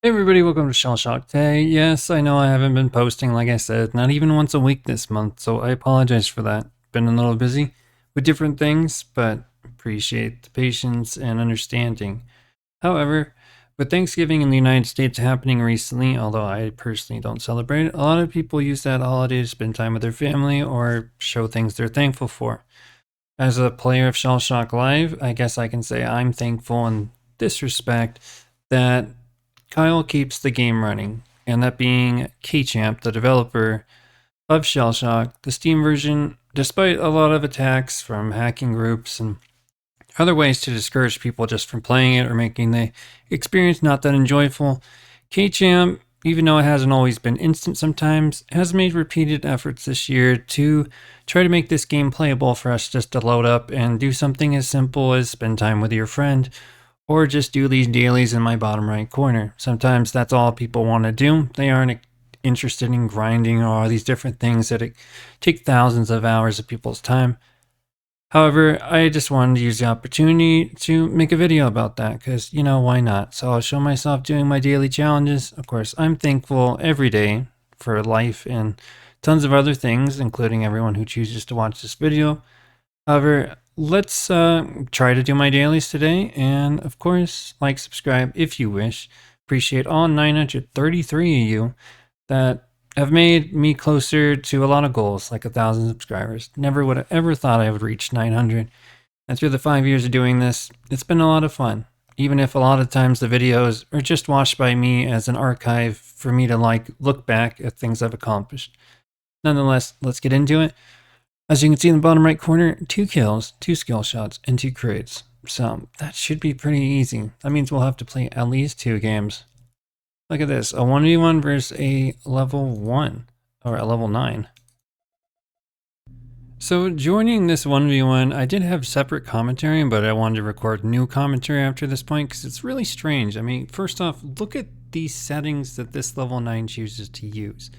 Hey everybody, welcome to ShellShock today. Yes, I know I haven't been posting, like I said, not even once a week this month, so I apologize for that. Been a little busy with different things, but appreciate the patience and understanding. However, with Thanksgiving in the United States happening recently, although I personally don't celebrate it, a lot of people use that holiday to spend time with their family or show things they're thankful for. As a player of ShellShock Live, I guess I can say I'm thankful in this respect that Kyle keeps the game running, and that being Kchamp, the developer of ShellShock, the Steam version, despite a lot of attacks from hacking groups and other ways to discourage people just from playing it or making the experience not that enjoyable, Kchamp, even though it hasn't always been instant sometimes, has made repeated efforts this year to try to make this game playable for us just to load up and do something as simple as spend time with your friend or just do these dailies in my bottom right corner. Sometimes that's all people want to do. They aren't interested in grinding or all these different things that take thousands of hours of people's time. However, I just wanted to use the opportunity to make a video about that because, why not? So I'll show myself doing my daily challenges. Of course, I'm thankful every day for life and tons of other things, including everyone who chooses to watch this video. However, let's try to do my dailies today, and of course, like, subscribe if you wish. Appreciate all 933 of you that have made me closer to a lot of goals, like 1,000 subscribers. Never would have ever thought I would reach 900. And through the 5 years of doing this, it's been a lot of fun. Even if a lot of times the videos are just watched by me as an archive for me to look back at things I've accomplished. Nonetheless, let's get into it. As you can see in the bottom right corner, 2 kills, 2 skill shots, and 2 crates. So that should be pretty easy. That means we'll have to play at least 2 games. Look at this, a 1v1 versus a level 1, or a level 9. So joining this 1v1, I did have separate commentary, but I wanted to record new commentary after this point because it's really strange. I mean, first off, look at these settings that this level 9 chooses to use.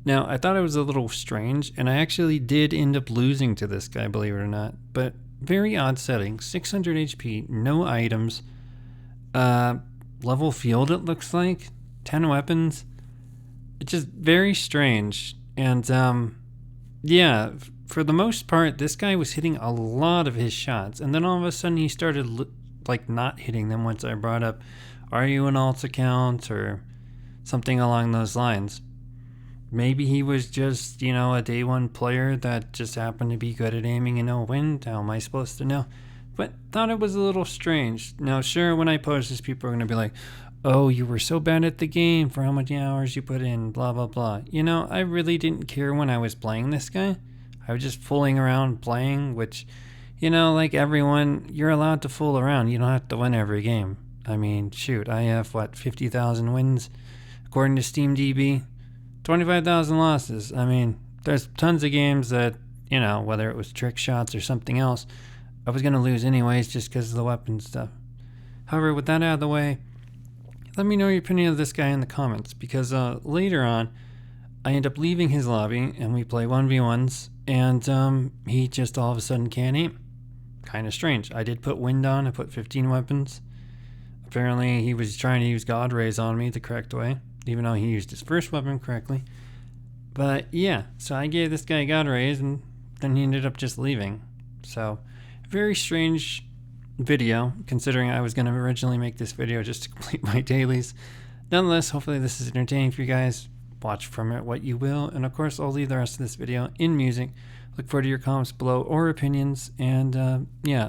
Now, I thought it was a little strange, and I actually did end up losing to this guy, believe it or not. But very odd setting, 600 HP, no items, level field it looks like, 10 weapons. It's just very strange. And yeah, for the most part, this guy was hitting a lot of his shots, and then all of a sudden he started not hitting them once I brought up, are you an alt account, or something along those lines. Maybe he was just, a day one player that just happened to be good at aiming and know wind. How am I supposed to know? But thought it was a little strange. Now, sure, when I post this, people are going to be like, oh, you were so bad at the game for how many hours you put in, blah, blah, blah. I really didn't care when I was playing this guy. I was just fooling around playing, which, like everyone, you're allowed to fool around. You don't have to win every game. I mean, shoot, I have, 50,000 wins according to SteamDB. 25,000 losses. I mean, there's tons of games that, whether it was trick shots or something else, I was going to lose anyways just because of the weapon stuff. However, with that out of the way, let me know your opinion of this guy in the comments because later on, I end up leaving his lobby and we play 1v1s and he just all of a sudden can't aim. Kind of strange. I did put wind on, I put 15 weapons. Apparently, he was trying to use God Rays on me the correct way, even though he used his first weapon correctly. But yeah, so I gave this guy God Rays and then he ended up just leaving. So, very strange video, considering I was going to originally make this video just to complete my dailies. Nonetheless, hopefully this is entertaining for you guys. Watch from it what you will. And of course, I'll leave the rest of this video in music. Look forward to your comments below or opinions. And yeah,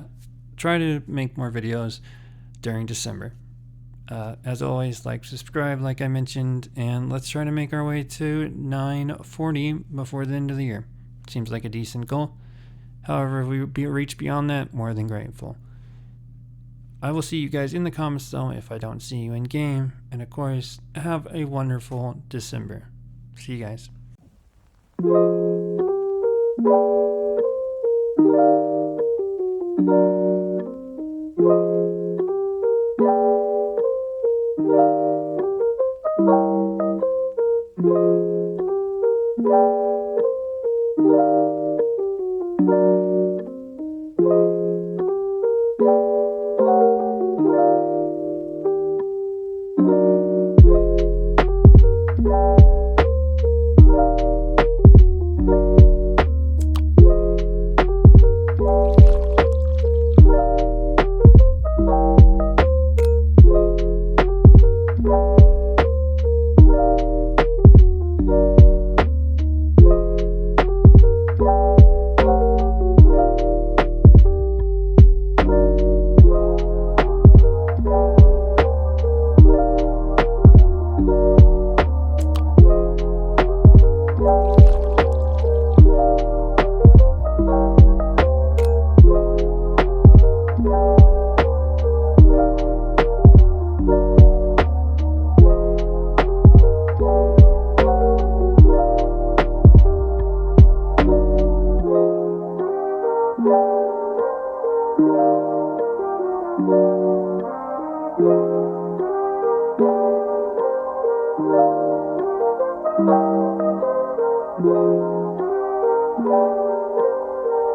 try to make more videos during December. As always, subscribe, like I mentioned, and let's try to make our way to 940 before the end of the year. Seems like a decent goal. However, if we reach beyond that, more than grateful. I will see you guys in the comments though if I don't see you in game. And of course, have a wonderful December. See you guys.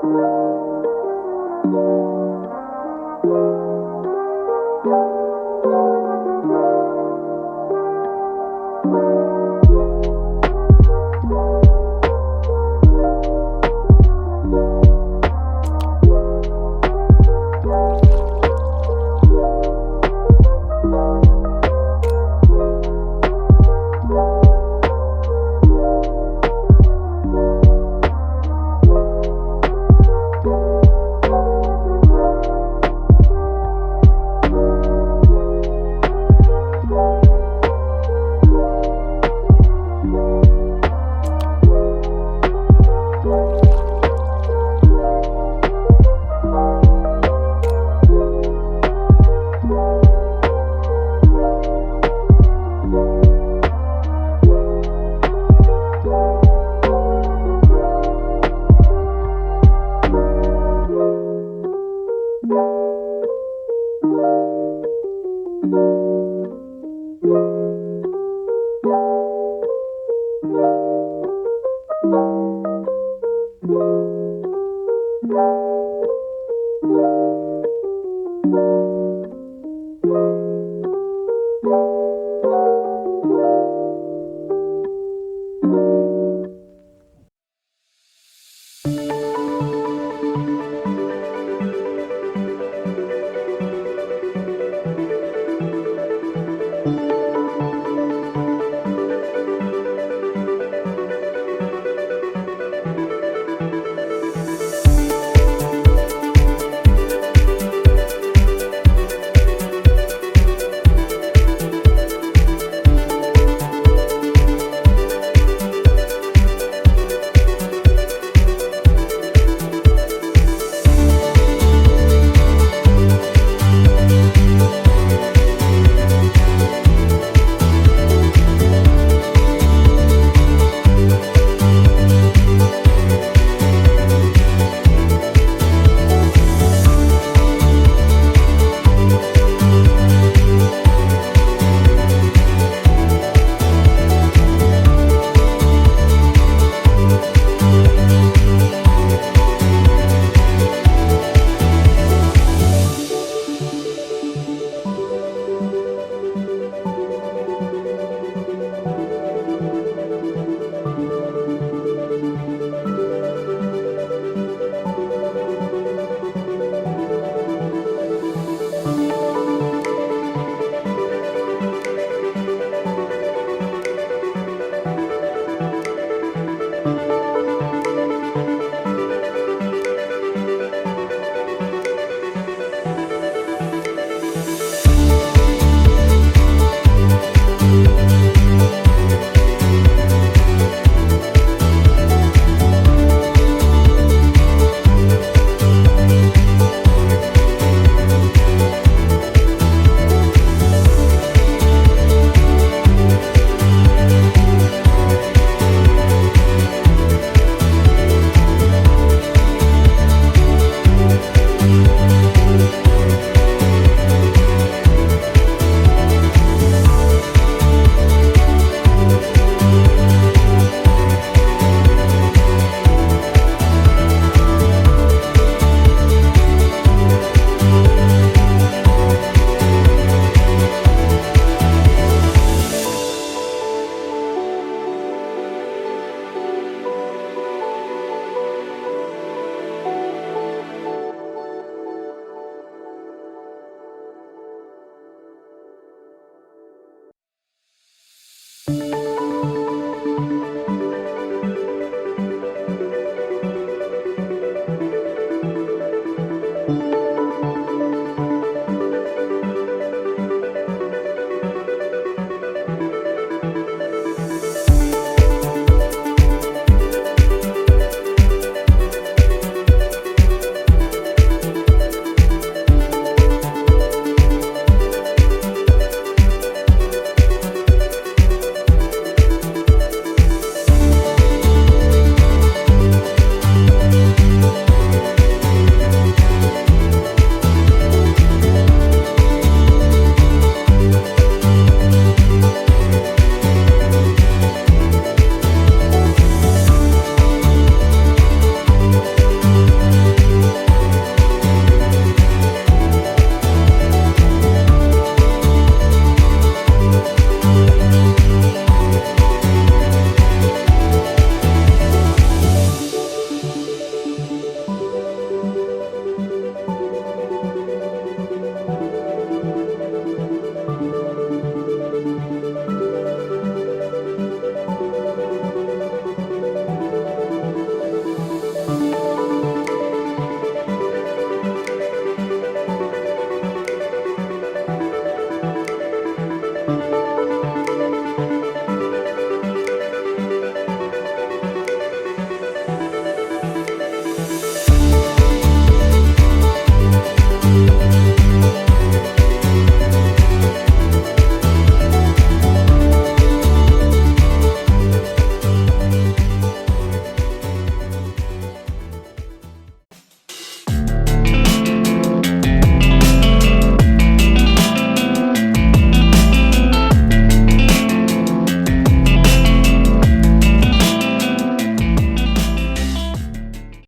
you